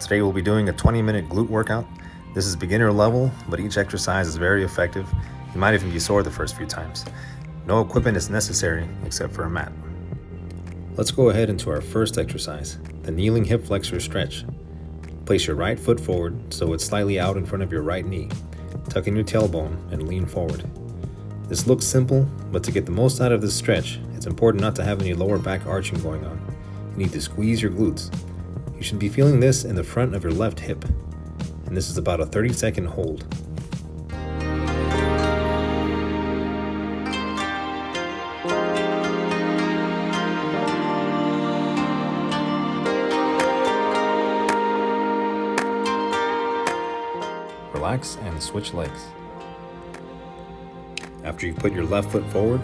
Today we'll be doing a 20-minute glute workout. This is beginner level, but each exercise is very effective. You might even be sore the first few times. No equipment is necessary except for a mat. Let's go ahead into our first exercise, the kneeling hip flexor stretch. Place your right foot forward so it's slightly out in front of your right knee. Tuck in your tailbone and lean forward. This looks simple, but to get the most out of this stretch, it's important not to have any lower back arching going on. You need to squeeze your glutes. You should be feeling this in the front of your left hip, and this is about a 30-second hold. Relax and switch legs. After you put your left foot forward,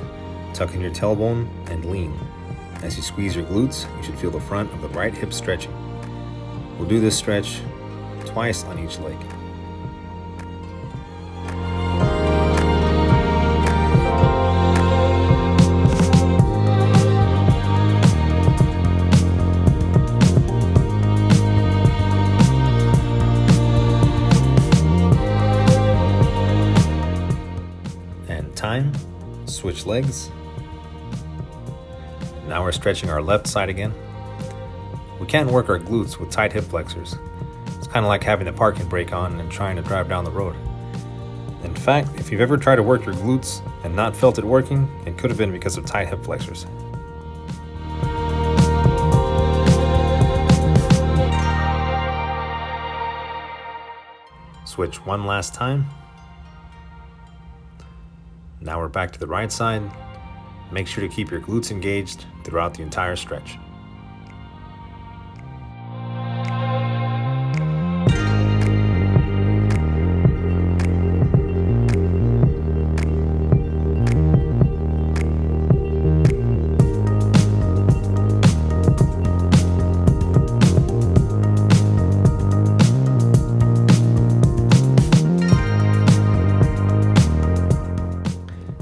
tuck in your tailbone and lean. As you squeeze your glutes, you should feel the front of the right hip stretching. We'll do this stretch twice on each leg. And time, switch legs. Now we're stretching our left side again. We can't work our glutes with tight hip flexors. It's kind of like having the parking brake on and trying to drive down the road. In fact, if you've ever tried to work your glutes and not felt it working, it could have been because of tight hip flexors. Switch one last time. Now we're back to the right side. Make sure to keep your glutes engaged throughout the entire stretch.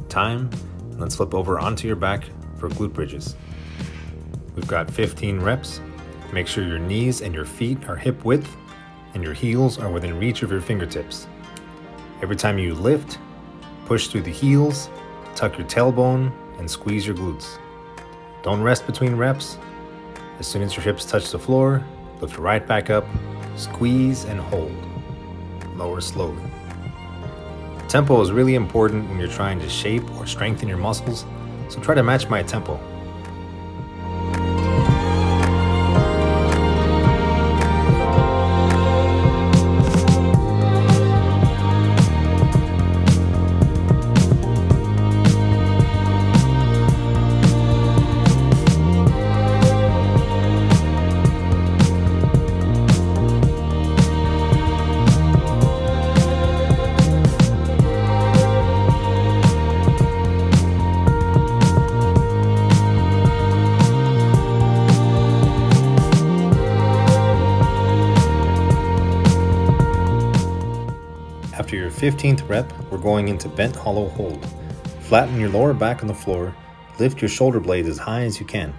Time. Let's flip over onto your back for glute bridges. We've got 15 reps. Make sure your knees and your feet are hip width and your heels are within reach of your fingertips. Every time you lift, push through the heels, tuck your tailbone, and squeeze your glutes. Don't rest between reps. As soon as your hips touch the floor, lift right back up, squeeze and hold. Lower slowly. Tempo is really important when you're trying to shape or strengthen your muscles, so try to match my tempo. After your 15th rep, we're going into bent hollow hold. Flatten your lower back on the floor, lift your shoulder blades as high as you can.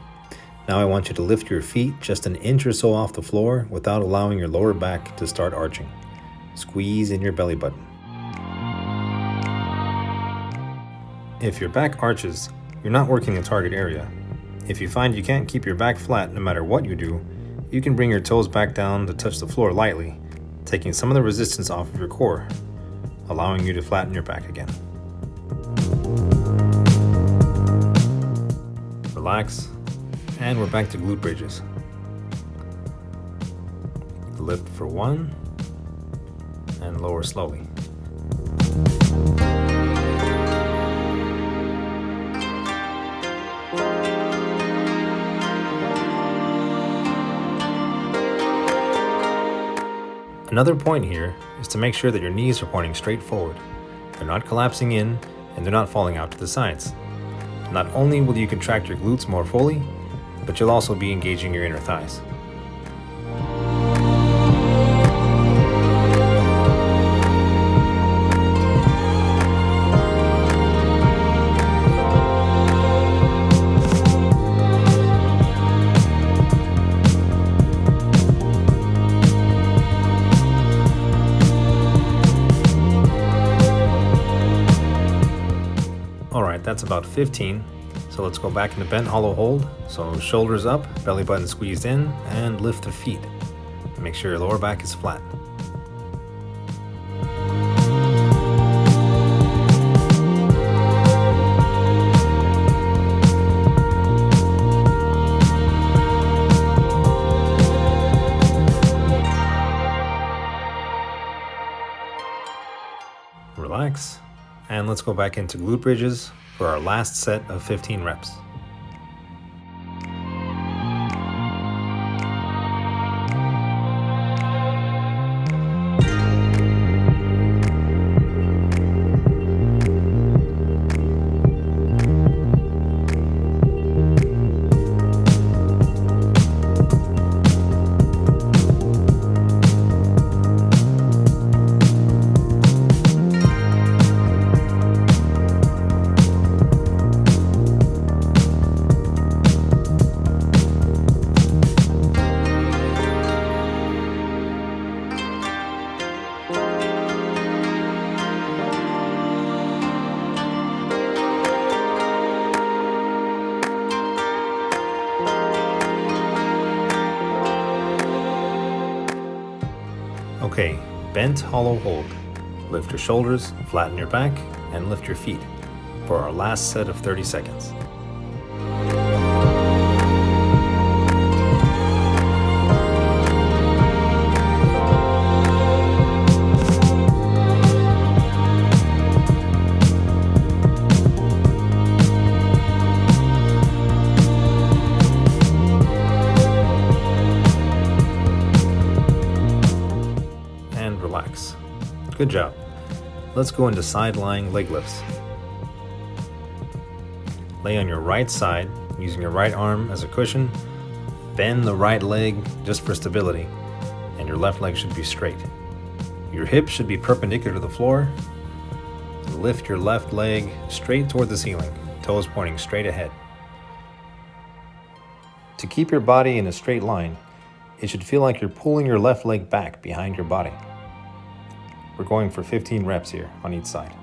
Now I want you to lift your feet just an inch or so off the floor without allowing your lower back to start arching. Squeeze in your belly button. If your back arches, you're not working the target area. If you find you can't keep your back flat no matter what you do, you can bring your toes back down to touch the floor lightly, taking some of the resistance off of your core, allowing you to flatten your back again. Relax, and we're back to glute bridges. Lift for one, and lower slowly. Another point here is to make sure that your knees are pointing straight forward. They're not collapsing in and they're not falling out to the sides. Not only will you contract your glutes more fully, but you'll also be engaging your inner thighs. that's about 15. So let's go back into bent hollow hold. So shoulders up, belly button squeezed in, and lift the feet. Make sure your lower back is flat. Relax, and let's go back into glute bridges for our last set of 15 reps. Okay, bent hollow hold. Lift your shoulders, flatten your back, and lift your feet for our last set of 30 seconds. Relax. Good job. Let's go into side lying leg lifts. Lay on your right side using your right arm as a cushion. Bend the right leg just for stability, and your left leg should be straight. Your hips should be perpendicular to the floor. Lift your left leg straight toward the ceiling, toes pointing straight ahead. To keep your body in a straight line, it should feel like you're pulling your left leg back behind your body. We're going for 15 reps here on each side.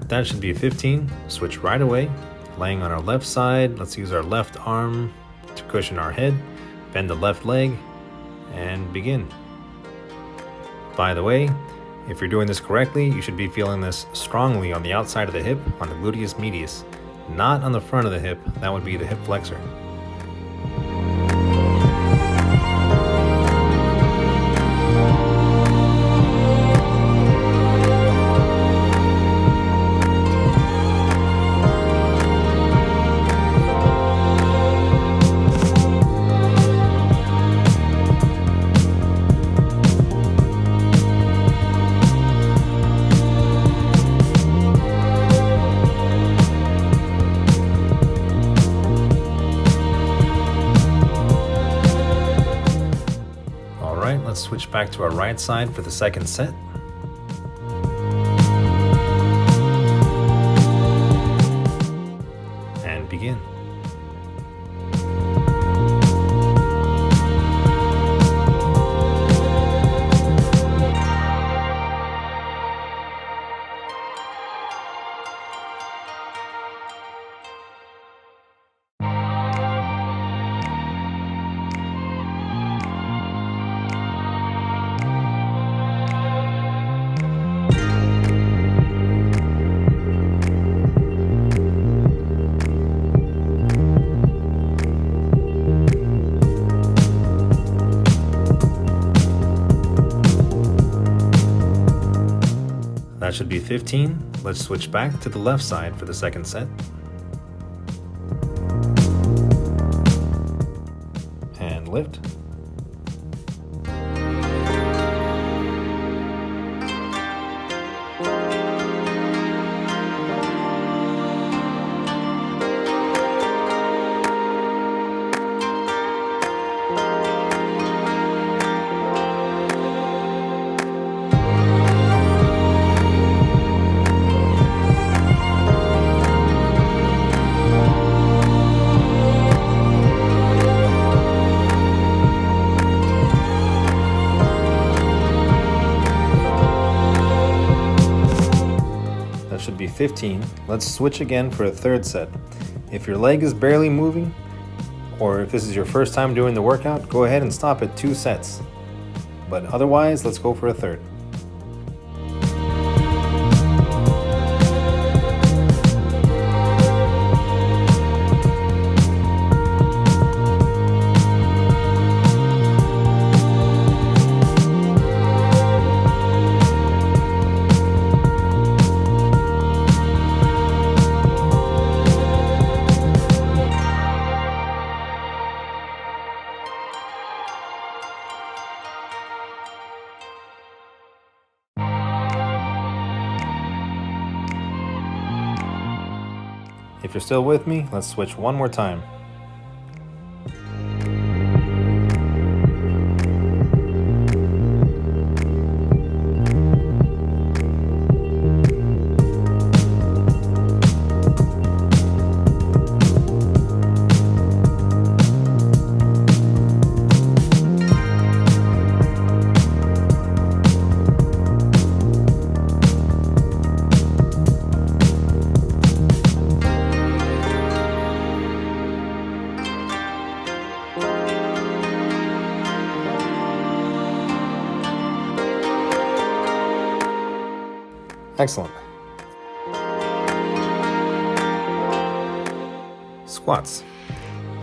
That should be 15. Switch right away. Laying on our left side, let's use our left arm to cushion our head. Bend the left leg and begin. By the way, if you're doing this correctly, you should be feeling this strongly on the outside of the hip, on the gluteus medius, not on the front of the hip. That would be the hip flexor. Let's switch back to our right side for the second set. And begin. That should be 15. Let's switch back to the left side for the second set. And lift. should be 15. Let's switch again for a third set. If your leg is barely moving, or if this is your first time doing the workout, go ahead and stop at 2 sets. But otherwise, let's go for a third. If you're still with me, let's switch one more time. Excellent. Squats.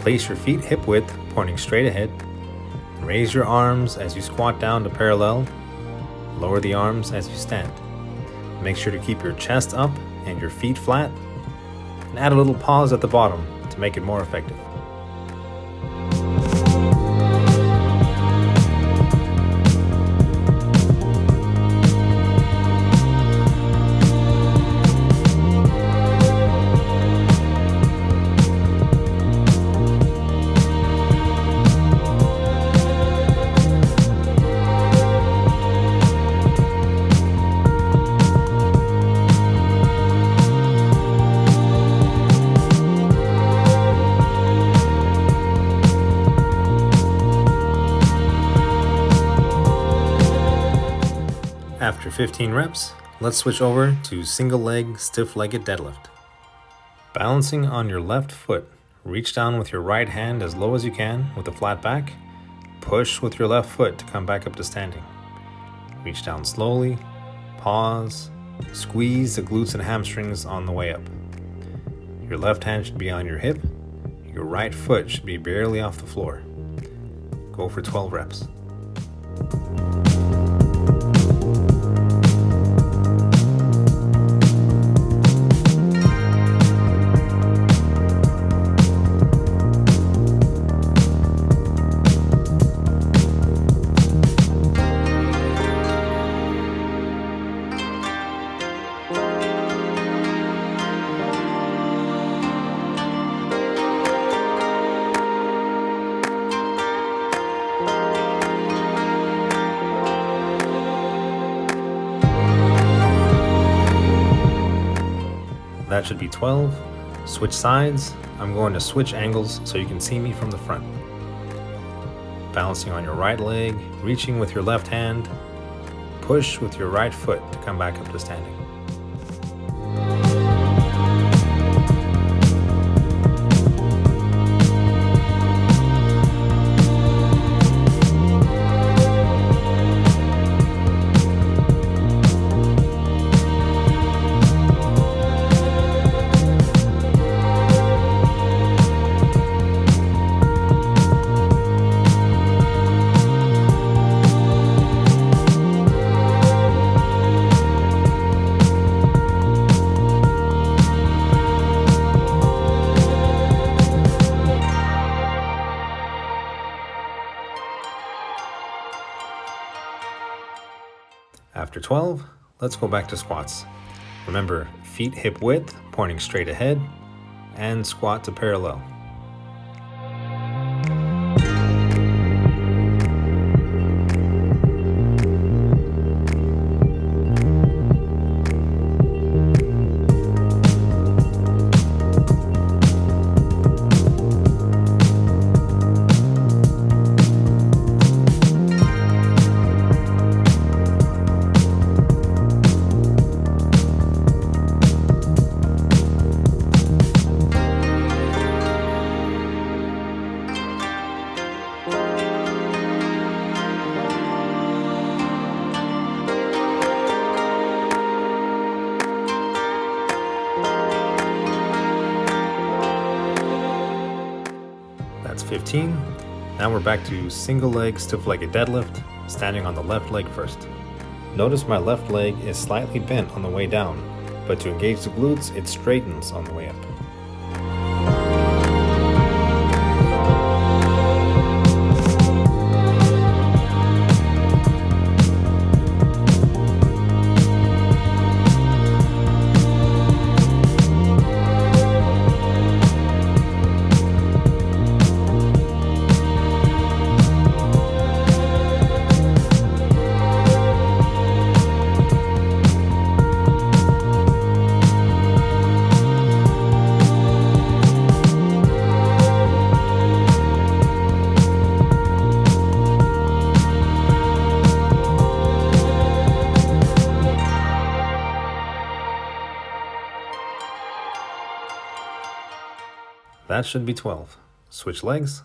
Place your feet hip width, pointing straight ahead. Raise your arms as you squat down to parallel. Lower the arms as you stand. Make sure to keep your chest up and your feet flat. And add a little pause at the bottom to make it more effective. After 15 reps, let's switch over to single leg stiff-legged deadlift. Balancing on your left foot, reach down with your right hand as low as you can with a flat back. Push with your left foot to come back up to standing. Reach down slowly, pause, squeeze the glutes and hamstrings on the way up. Your left hand should be on your hip, your right foot should be barely off the floor. Go for 12 reps. That should be 12. Switch sides. I'm going to switch angles so you can see me from the front. Balancing on your right leg, reaching with your left hand. Push with your right foot to come back up to standing. After 12, let's go back to squats. Remember, feet hip width, pointing straight ahead, and squat to parallel. 15. Now we're back to single leg stiff-legged deadlift, standing on the left leg first. Notice my left leg is slightly bent on the way down, but to engage the glutes, it straightens on the way up. That should be 12. Switch legs.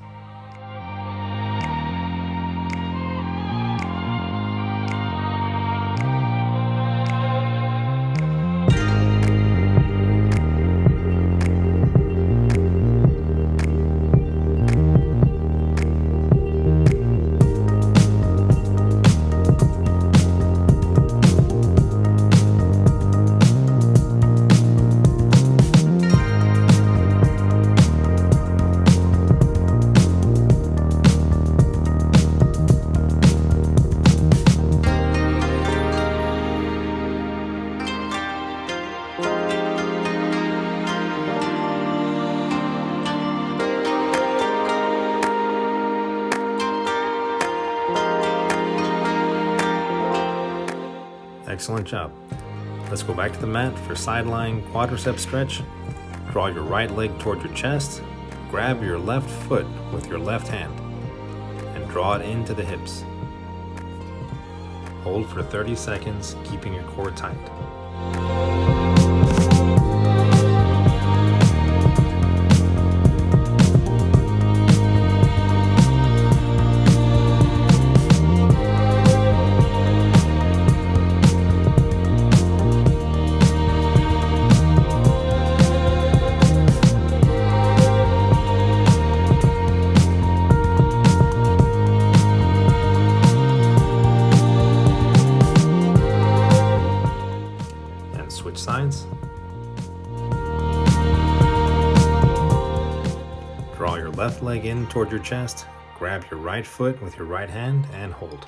Excellent job. Let's go back to the mat for sideline quadriceps stretch. Draw your right leg toward your chest. Grab your left foot with your left hand and draw it into the hips. Hold for 30 seconds, keeping your core tight. Switch sides. Draw your left leg in toward your chest, grab your right foot with your right hand and hold.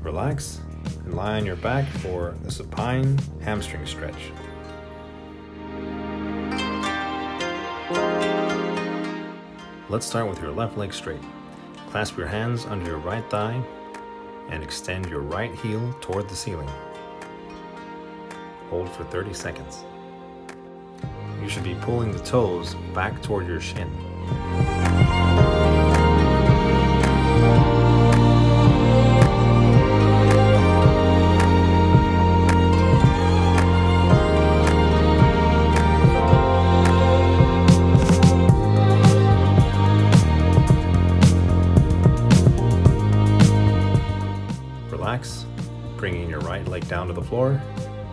Relax and lie on your back for the supine hamstring stretch. Let's start with your left leg straight. Clasp your hands under your right thigh and extend your right heel toward the ceiling. Hold for 30 seconds. You should be pulling the toes back toward your shin. Relax, bringing your right leg down to the floor.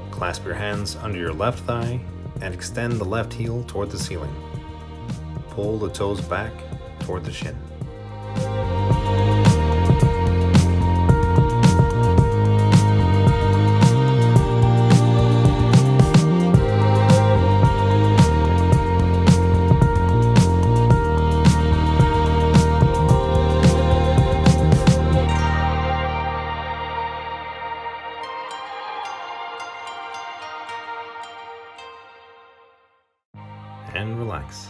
Clasp your hands under your left thigh and extend the left heel toward the ceiling. Pull the toes back toward the shin. And relax.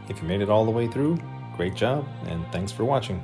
If you made it all the way through, great job, and thanks for watching.